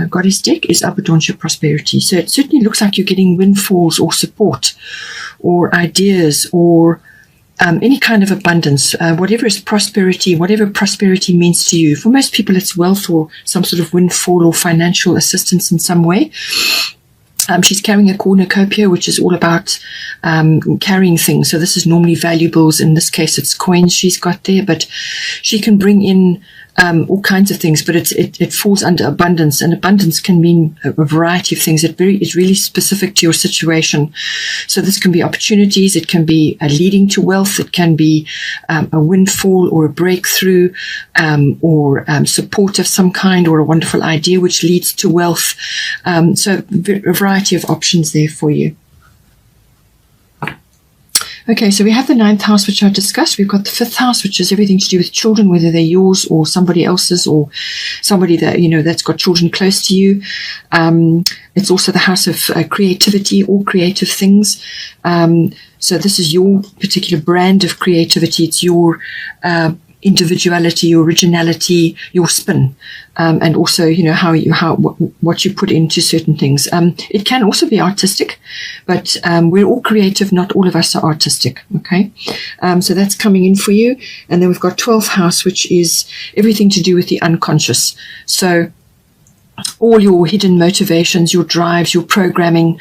goddess deck is abundance, prosperity. So it certainly looks like you're getting windfalls or support or ideas or any kind of abundance, whatever is prosperity, whatever prosperity means to you. For most people, it's wealth or some sort of windfall or financial assistance in some way. She's carrying a cornucopia, which is all about carrying things. So this is normally valuables. In this case, it's coins she's got there, but she can bring in all kinds of things, but it falls under abundance, and abundance can mean a variety of things. It's really specific to your situation. So this can be opportunities, it can be leading to wealth, it can be a windfall or a breakthrough, or support of some kind, or a wonderful idea which leads to wealth. So a variety of options there for you. Okay, so we have the 9th house, which I discussed. We've got the 5th house, which is everything to do with children, whether they're yours or somebody else's, or somebody that, that's got children close to you. It's also the house of creativity, all creative things. So this is your particular brand of creativity. It's your individuality, your originality, your spin, and also what you put into certain things. It can also be artistic, but we're all creative. Not all of us are artistic. Okay, so that's coming in for you. And then we've got 12th house, which is everything to do with the unconscious. So all your hidden motivations, your drives, your programming.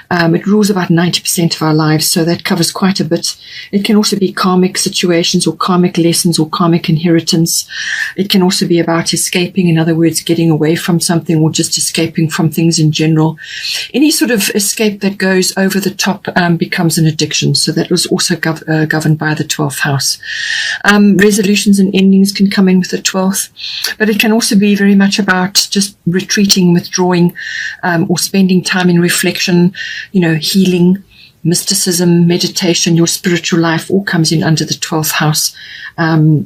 It rules about 90% of our lives, so that covers quite a bit. It can also be karmic situations or karmic lessons or karmic inheritance. It can also be about escaping, in other words, getting away from something or just escaping from things in general. Any sort of escape that goes over the top becomes an addiction, so that was also governed by the 12th house. Resolutions and endings can come in with the 12th, but it can also be very much about just retreating, withdrawing, or spending time in reflection, healing, mysticism, meditation, your spiritual life, all comes in under the 12th house.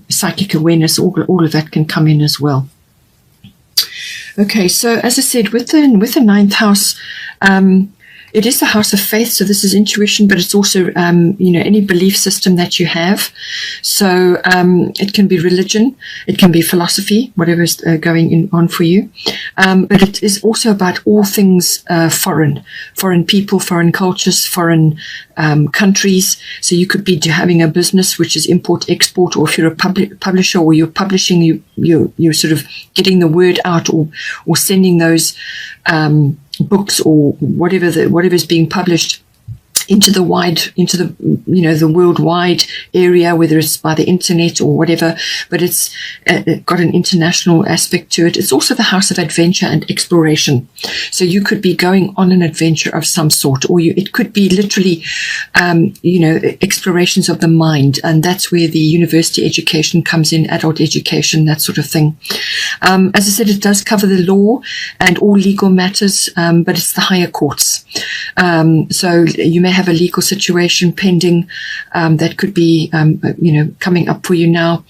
Psychic awareness, all of that can come in as well. Okay, so as I said, with the 9th house, it is the house of faith, so this is intuition, but it's also, any belief system that you have. So it can be religion, it can be philosophy, whatever is going on for you. But it is also about all things foreign people, foreign cultures, foreign countries. So you could be having a business which is import-export, or if you're a publisher or you're publishing, you're sort of getting the word out or sending those books or whatever is being published into the worldwide area, whether it's by the internet or whatever, but it's got an international aspect to it. It's also the house of adventure and exploration. So you could be going on an adventure of some sort, or it could be literally, explorations of the mind. And that's where the university education comes in, adult education, that sort of thing. As I said, it does cover the law and all legal matters, but it's the higher courts. So you may have a legal situation pending that could be, coming up for you now.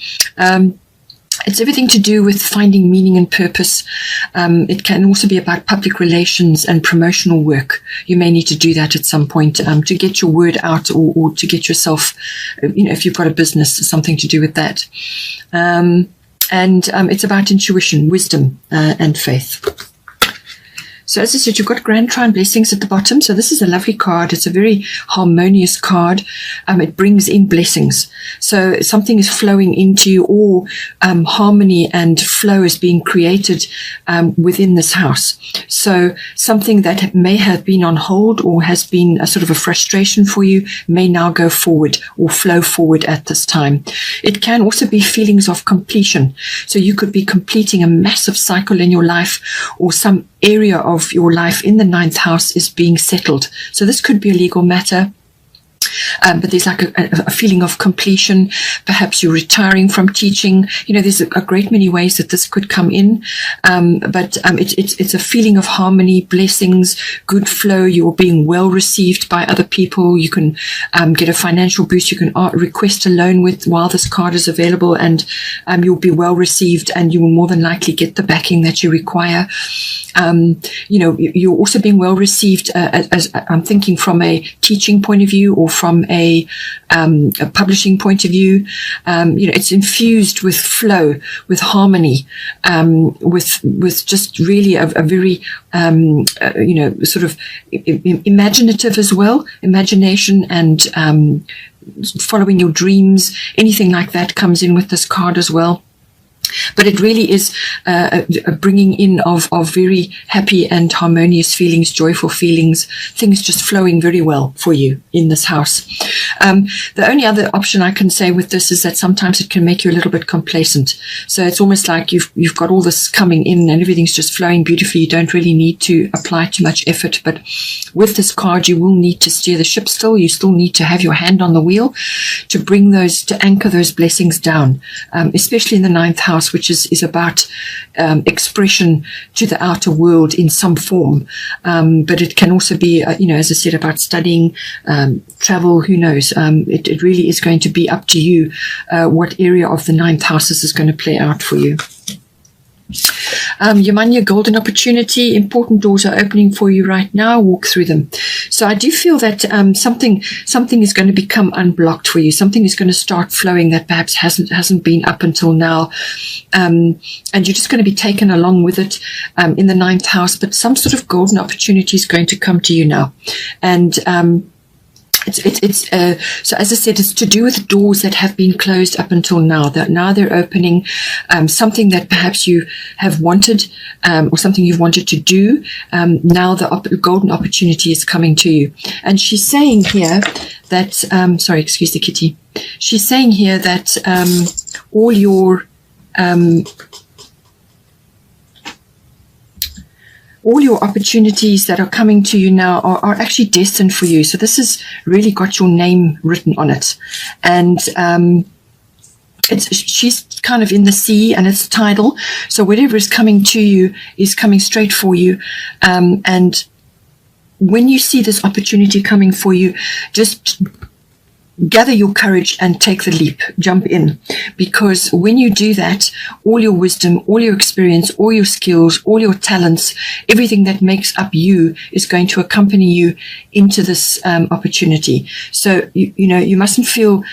It's everything to do with finding meaning and purpose. It can also be about public relations and promotional work. You may need to do that at some point to get your word out, or to get yourself, if you've got a business, something to do with that. And it's about intuition, wisdom, and faith. So as I said, you've got Grand Trine Blessings at the bottom. So this is a lovely card. It's a very harmonious card. It brings in blessings. So something is flowing into you, or harmony and flow is being created within this house. So something that may have been on hold or has been a sort of a frustration for you may now go forward or flow forward at this time. It can also be feelings of completion. So you could be completing a massive cycle in your life, or some area of your life in the 9th house is being settled. So this could be a legal matter. But there's like a feeling of completion. Perhaps you're retiring from teaching. There's a great many ways that this could come in. But it's a feeling of harmony, blessings, good flow. You're being well received by other people. You can get a financial boost. You can request a loan while this card is available, and you'll be well received, and you will more than likely get the backing that you require. You're also being well received, as I'm thinking from a teaching point of view or from a publishing point of view. It's infused with flow, with harmony, with just really a very, sort of imaginative as well, imagination and following your dreams, anything like that comes in with this card as well. But it really is a bringing in of very happy and harmonious feelings, joyful feelings, things just flowing very well for you in this house. The only other option I can say with this is that sometimes it can make you a little bit complacent. So it's almost like you've got all this coming in and everything's just flowing beautifully. You don't really need to apply too much effort. But with this card, you will need to steer the ship still. You still need to have your hand on the wheel to bring to anchor those blessings down, especially in the 9th house, which is about expression to the outer world in some form. But it can also be, as I said, about studying, travel, who knows. It really is going to be up to you what area of the 9th house this is going to play out for you. Yamanya, golden opportunity, important doors are opening for you right now, walk through them. So I do feel that something is going to become unblocked for you, something is going to start flowing that perhaps hasn't been up until now, and you're just going to be taken along with it in the 9th house, but some sort of golden opportunity is going to come to you now. And so as I said, it's to do with doors that have been closed up until now. That now they're opening, something that perhaps you have wanted, or something you've wanted to do. Now the golden opportunity is coming to you. And she's saying here that, sorry, excuse the kitty. She's saying here that all your opportunities that are coming to you now are actually destined for you. So this has really got your name written on it. And she's kind of in the sea and it's tidal. So whatever is coming to you is coming straight for you. And when you see this opportunity coming for you, just gather your courage and take the leap, jump in, because when you do that, all your wisdom, all your experience, all your skills, all your talents, everything that makes up you is going to accompany you into this opportunity. So, you mustn't feel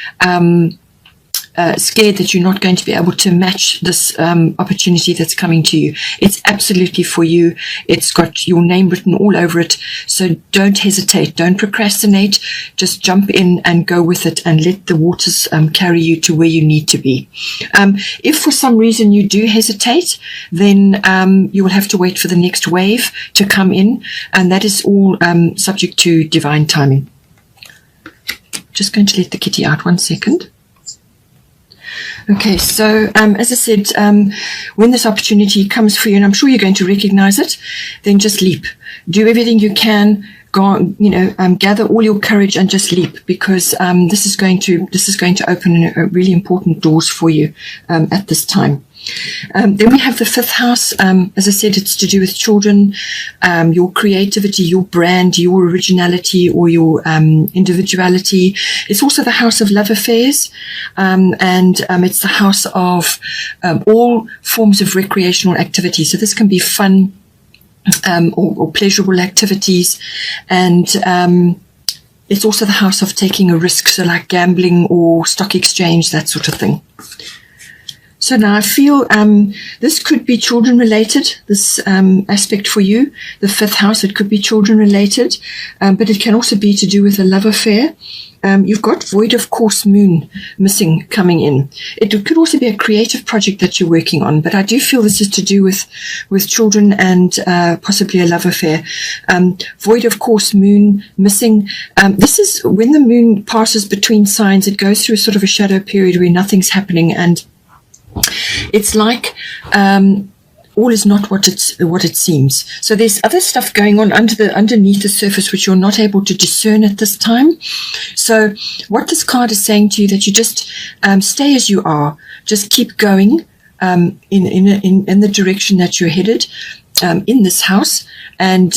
scared that you're not going to be able to match this opportunity that's coming to you. It's absolutely for you. It's got your name written all over it. So don't hesitate. Don't procrastinate. Just jump in and go with it and let the waters carry you to where you need to be. If for some reason you do hesitate, then you will have to wait for the next wave to come in. And that is all subject to divine timing. Just going to let the kitty out 1 second. Okay, so as I said, when this opportunity comes for you, and I'm sure you're going to recognize it, then just leap. Do everything you can. Go on, gather all your courage and just leap, because this is going to open really important doors for you at this time. Then we have the 5th house. As I said, it's to do with children, your creativity, your brand, your originality, or your individuality. It's also the house of love affairs, and it's the house of all forms of recreational activity. So this can be fun or pleasurable activities, and it's also the house of taking a risk, so like gambling or stock exchange, that sort of thing. So now I feel this could be children related, this aspect for you, the 5th house. It could be children related, but it can also be to do with a love affair. You've got void of course moon missing coming in. It could also be a creative project that you're working on, but I do feel this is to do with children and possibly a love affair. Void of course moon missing. This is when the moon passes between signs. It goes through sort of a shadow period where nothing's happening, and it's like all is not what it seems. So there's other stuff going on underneath the surface which you're not able to discern at this time. So what this card is saying to you, that you just stay as you are, just keep going in the direction that you're headed in this house, and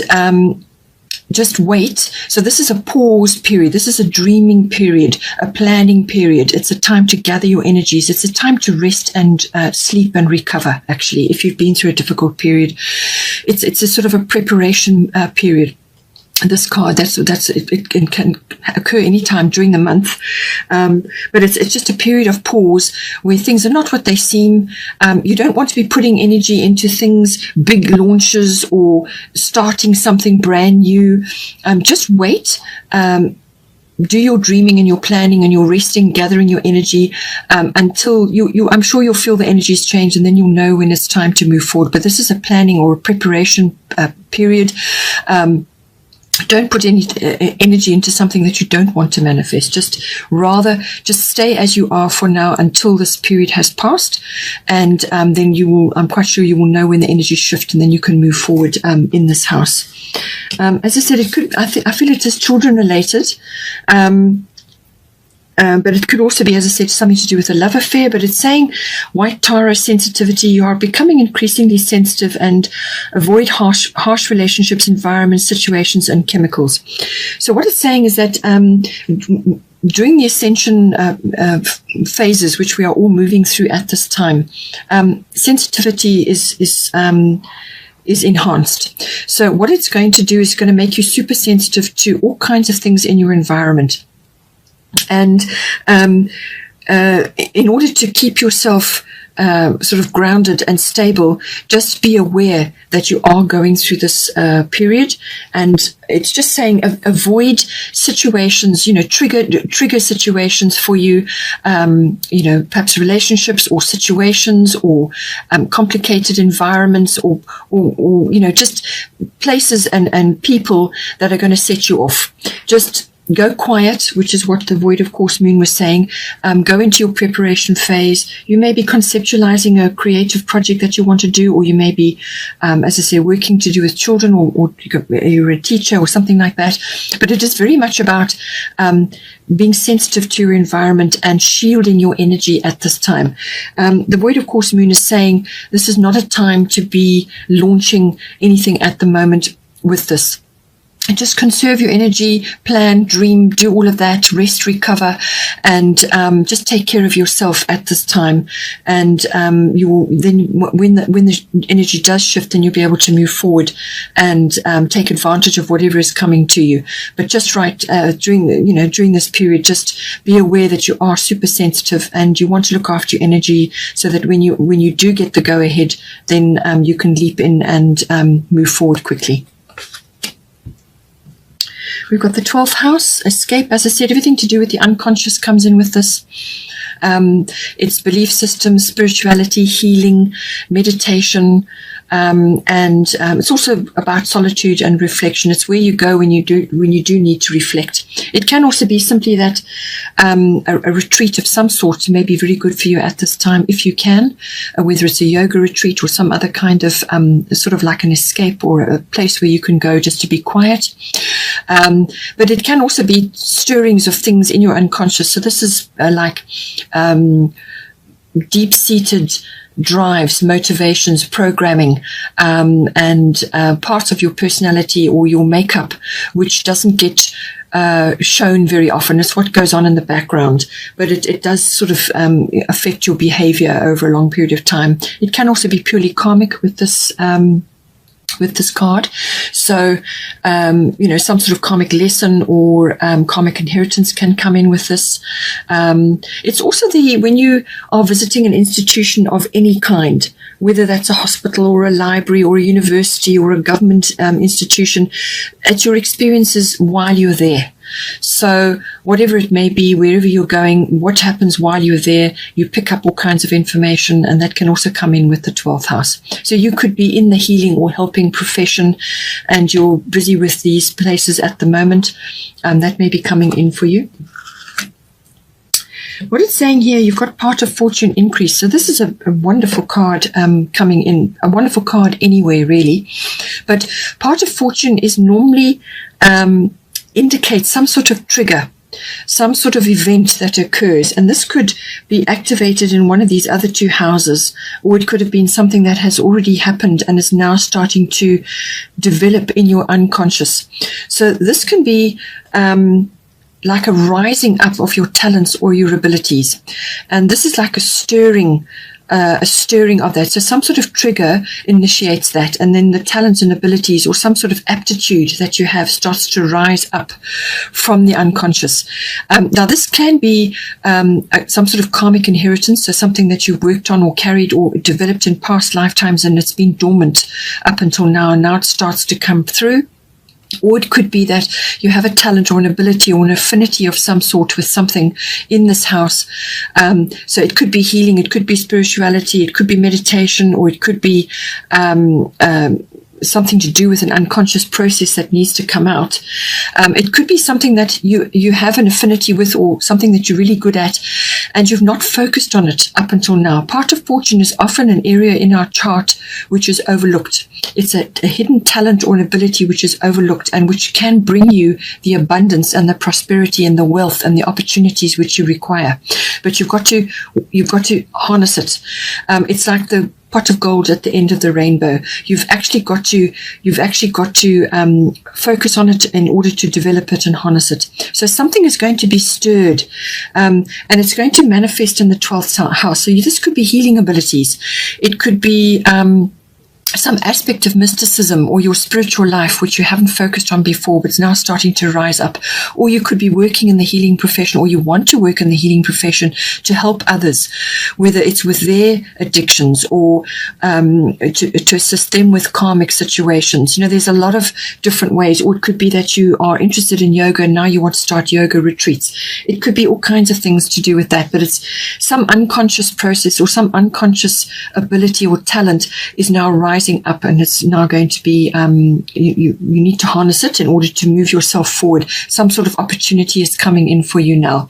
just wait. So this is a pause period. This is a dreaming period, a planning period. It's a time to gather your energies. It's a time to rest and sleep and recover, actually, if you've been through a difficult period. It's a sort of a preparation period. This card, it can occur anytime during the month, but it's just a period of pause where things are not what they seem. You don't want to be putting energy into things, big launches or starting something brand new. Just wait. Do your dreaming and your planning and your resting, gathering your energy until I'm sure you'll feel the energies change, and then you'll know when it's time to move forward. But this is a planning or a preparation period. Don't put any energy into something that you don't want to manifest. Just stay as you are for now until this period has passed, and then I'm quite sure you will know when the energies shift, and then you can move forward in this house. As I said, I feel it is children related. But it could also be, as I said, something to do with a love affair. But it's saying white Tara sensitivity. You are becoming increasingly sensitive, and avoid harsh relationships, environments, situations, and chemicals. So what it's saying is that during the ascension phases, which we are all moving through at this time, sensitivity is enhanced. So what it's going to do is going to make you super sensitive to all kinds of things in your environment. And in order to keep yourself sort of grounded and stable, just be aware that you are going through this period. And it's just saying avoid situations, trigger situations for you, perhaps relationships or situations or complicated environments or just places and people that are going to set you off. Just go quiet, which is what the Void of Course Moon was saying. Go into your preparation phase. You may be conceptualizing a creative project that you want to do, or you may be, as I say, working to do with children, or you're a teacher or something like that. But it is very much about being sensitive to your environment and shielding your energy at this time. The Void of Course Moon is saying this is not a time to be launching anything at the moment with this. And just conserve your energy, plan, dream, do all of that, rest, recover, and just take care of yourself at this time. And you will then, when the energy does shift, then you'll be able to move forward and take advantage of whatever is coming to you. But just during this period, just be aware that you are super sensitive, and you want to look after your energy so that when you do get the go ahead, then you can leap in and move forward quickly. We've got the 12th house, escape. As I said, everything to do with the unconscious comes in with this. It's belief systems, spirituality, healing, meditation, and it's also about solitude and reflection. It's where you go when you do need to reflect. It can also be simply that a retreat of some sort may be very good for you at this time, if you can, whether it's a yoga retreat or some other kind of sort of like an escape or a place where you can go just to be quiet. But it can also be stirrings of things in your unconscious. So this is like deep-seated drives, motivations, programming, and parts of your personality or your makeup, which doesn't get shown very often. It's what goes on in the background, but it does sort of affect your behavior over a long period of time. It can also be purely karmic with this card. So, some sort of karmic lesson or karmic inheritance can come in with this. It's also when you are visiting an institution of any kind, whether that's a hospital or a library or a university or a government institution, it's your experiences while you're there. So whatever it may be, wherever you're going, what happens while you're there, you pick up all kinds of information, and that can also come in with the 12th house. So you could be in the healing or helping profession, and you're busy with these places at the moment. That may be coming in for you. What it's saying here, you've got part of fortune increase. So this is a wonderful card coming in, a wonderful card anyway, really. But part of fortune is normally indicates some sort of trigger some sort of event that occurs, and this could be activated in one of these other two houses, or it could have been something that has already happened and is now starting to develop in your unconscious. So this can be like a rising up of your talents or your abilities, and this is like a stirring of that. So some sort of trigger initiates that, and then the talents and abilities or some sort of aptitude that you have starts to rise up from the unconscious. Now this can be some sort of karmic inheritance, so something that you've worked on or carried or developed in past lifetimes, and it's been dormant up until now, and now it starts to come through. Or it could be that you have a talent or an ability or an affinity of some sort with something in this house. So it could be healing, it could be spirituality, it could be meditation, or it could be something to do with an unconscious process that needs to come out. It could be something that you have an affinity with, or something that you're really good at, and you've not focused on it up until now. Part of fortune is often an area in our chart which is overlooked. It's a hidden talent or an ability which is overlooked, and which can bring you the abundance and the prosperity and the wealth and the opportunities which you require. But you've got to harness it. It's like the pot of gold at the end of the rainbow. You've actually got to focus on it in order to develop it and harness it. So something is going to be stirred, and it's going to manifest in the 12th house. So this could be healing abilities. It could be some aspect of mysticism or your spiritual life which you haven't focused on before, but it's now starting to rise up. Or you could be working in the healing profession, or you want to work in the healing profession to help others, whether it's with their addictions or to assist them with karmic situations. There's a lot of different ways. Or it could be that you are interested in yoga and now you want to start yoga retreats. It could be all kinds of things to do with that, but it's some unconscious process or some unconscious ability or talent is now rising up, and it's now going to be you need to harness it in order to move yourself forward. Some sort of opportunity is coming in for you now.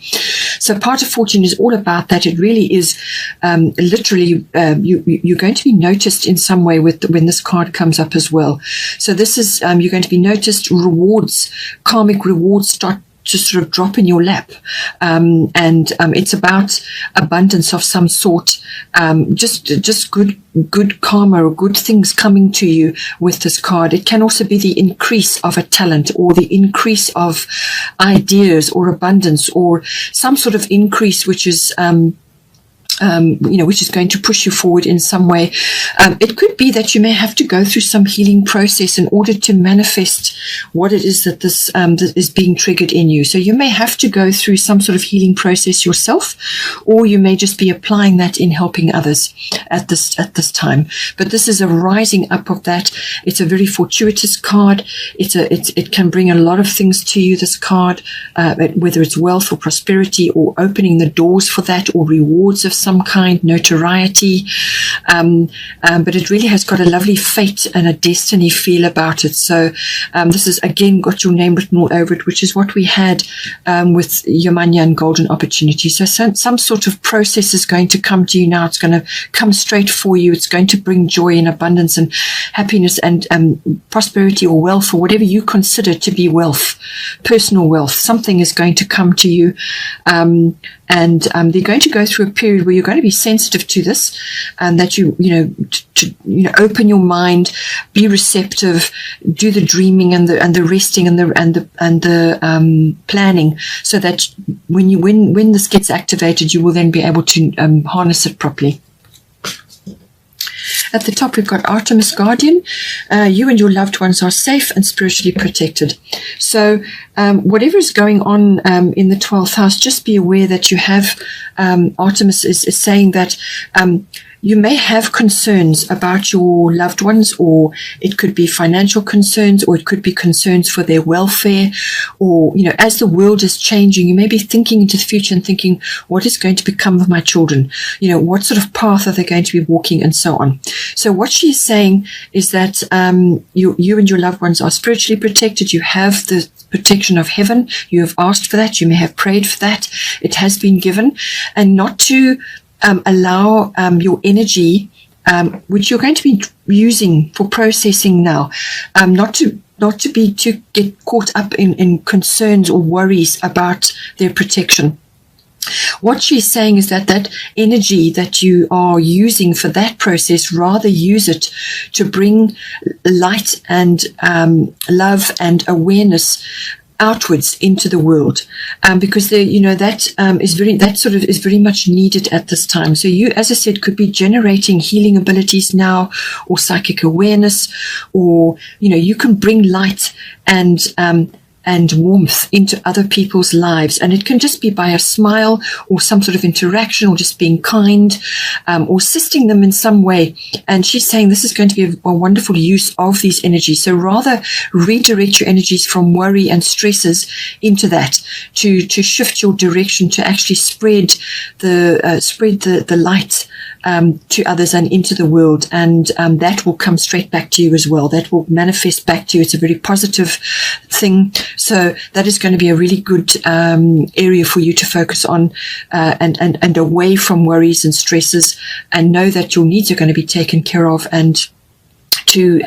So part of fortune is all about that. It really is literally you're going to be noticed in some way when this card comes up as well. So this is you're going to be noticed. Rewards, karmic rewards start to sort of drop in your lap, and it's about abundance of some sort, just good karma or good things coming to you with this card. It can also be the increase of a talent, or the increase of ideas, or abundance, or some sort of increase which is which is going to push you forward in some way. It could be that you may have to go through some healing process in order to manifest what it is that this that is being triggered in you. So you may have to go through some sort of healing process yourself, or you may just be applying that in helping others at this time. But this is a rising up of that. It's a very fortuitous card. It can bring a lot of things to you, this card, whether it's wealth or prosperity, or opening the doors for that, or rewards of some kind, notoriety, but it really has got a lovely fate and a destiny feel about it. So this has again got your name written all over it, which is what we had with Yamanya and Golden Opportunity. So some sort of process is going to come to you now. It's going to come straight for you. It's going to bring joy and abundance and happiness and prosperity, or wealth, or whatever you consider to be wealth, personal wealth. Something is going to come to you, and they're going to go through a period where you're going to be sensitive to this, and that you open your mind, be receptive, do the dreaming and the resting and the planning, so that when this gets activated, you will then be able to harness it properly. At the top, we've got Artemis Guardian. You and your loved ones are safe and spiritually protected. So whatever is going on in the 12th house, just be aware that you have Artemis is saying that you may have concerns about your loved ones, or it could be financial concerns, or it could be concerns for their welfare, or, as the world is changing, you may be thinking into the future and thinking, what is going to become of my children? What sort of path are they going to be walking, and so on. So what she's saying is that you and your loved ones are spiritually protected. You have the protection of heaven. You have asked for that. You may have prayed for that. It has been given. And not to allow your energy, which you're going to be using for processing now, not not to get caught up in concerns or worries about their protection. What she's saying is that energy that you are using for that process, rather use it to bring light and love and awareness outwards into the world, because that is very much needed at this time. So you, as I said, could be generating healing abilities now, or psychic awareness, or you can bring light and warmth into other people's lives. And it can just be by a smile or some sort of interaction, or just being kind, or assisting them in some way. And she's saying this is going to be a wonderful use of these energies. So rather redirect your energies from worry and stresses into that, to shift your direction, to actually spread the light to others and into the world, and that will come straight back to you as well. That will manifest back to you. It's a very positive thing. So that is going to be a really good area for you to focus on, and away from worries and stresses, and know that your needs are going to be taken care of, and to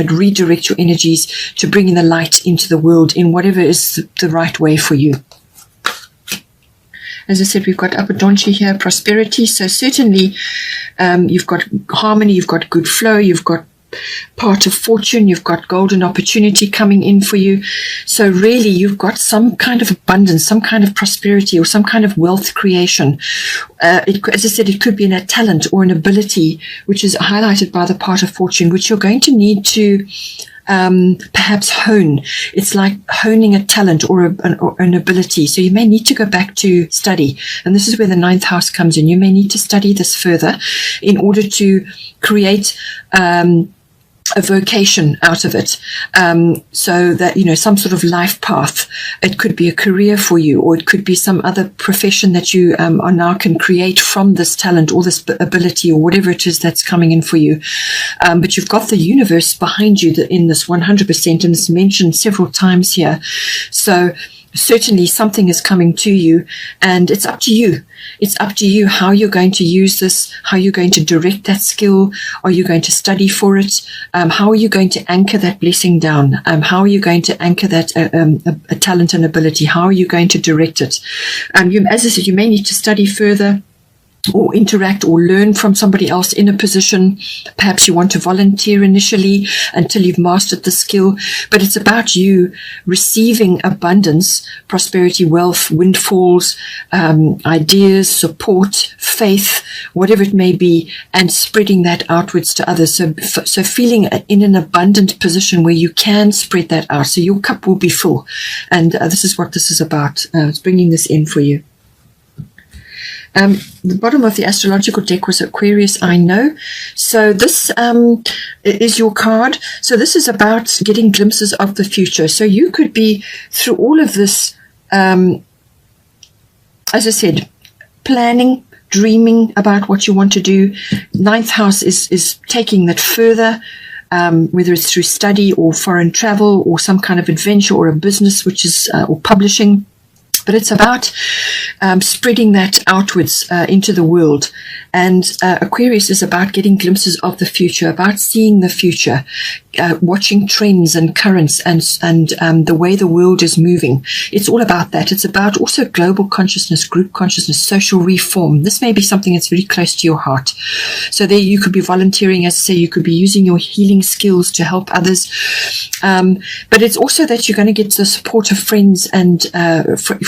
redirect your energies to bring in the light into the world in whatever is the right way for you. As I said, we've got Upper Donchi here, prosperity. So certainly you've got harmony, you've got good flow, you've got part of fortune, you've got golden opportunity coming in for you. So really you've got some kind of abundance, some kind of prosperity, or some kind of wealth creation. As I said, it could be a talent or an ability which is highlighted by the part of fortune, which you're going to need to perhaps hone. It's like honing a talent or an ability. So you may need to go back to study. And this is where the 9th house comes in. You may need to study this further in order to create a vocation out of it, so that some sort of life path. It could be a career for you, or it could be some other profession that you are now can create from this talent or this ability, or whatever it is that's coming in for you. But you've got the universe behind you in this 100%, and it's mentioned several times here. So certainly something is coming to you, and it's up to you. It's up to you how you're going to use this, how you're going to direct that skill. Are you going to study for it? How are you going to anchor that blessing down? How are you going to anchor that a talent and ability? How are you going to direct it? As I said, you may need to study further, or interact or learn from somebody else in a position. Perhaps you want to volunteer initially until you've mastered the skill. But it's about you receiving abundance, prosperity, wealth, windfalls, ideas, support, faith, whatever it may be, and spreading that outwards to others. So feeling in an abundant position where you can spread that out. So your cup will be full. And this is what this is about. It's bringing this in for you. The bottom of the astrological deck was Aquarius, I know. So this is your card. So this is about getting glimpses of the future. So you could be, through all of this, as I said, planning, dreaming about what you want to do. 9th house is taking that further, whether it's through study or foreign travel or some kind of adventure or a business, which is or publishing. But it's about spreading that outwards into the world. And Aquarius is about getting glimpses of the future, about seeing the future, watching trends and currents and the way the world is moving. It's all about that. It's about also global consciousness, group consciousness, social reform. This may be something that's very close to your heart. So there you could be volunteering, as I say, you could be using your healing skills to help others. But it's also that you're going to get the support of friends and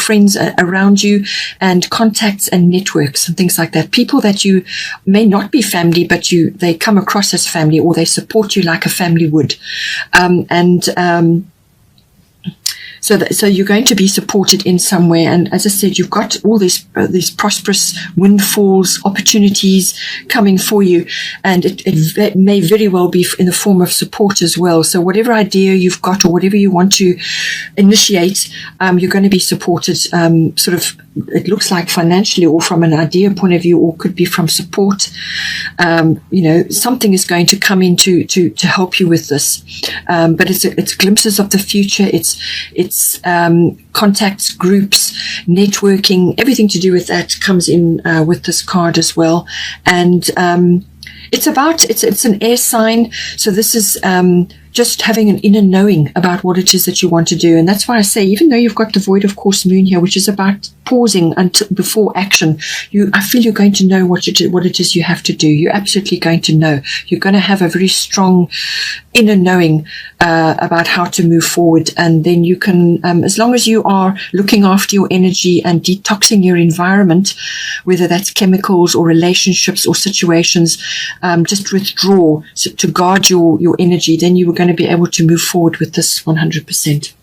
friends around you, and contacts and networks and things like that. People that you may not be family, but they come across as family, or they support you like a family would. So you're going to be supported in some way. And as I said, you've got all these prosperous windfalls, opportunities coming for you. And it may very well be in the form of support as well. So whatever idea you've got or whatever you want to initiate, you're going to be supported, sort of, it looks like financially or from an idea point of view, or could be from support. Something is going to come in to help you with this. But it's glimpses of the future. It's contacts, groups, networking, everything to do with that comes in with this card as well. And it's an air sign. So this is just having an inner knowing about what it is that you want to do. And that's why I say, even though you've got the void of course moon here, which is about pausing until before action, I feel you're going to know what it is you have to do. You're absolutely going to know. You're going to have a very strong inner knowing about how to move forward. And then you can, as long as you are looking after your energy and detoxing your environment, whether that's chemicals or relationships or situations, just withdraw to guard your energy, then you are going to be able to move forward with this 100%.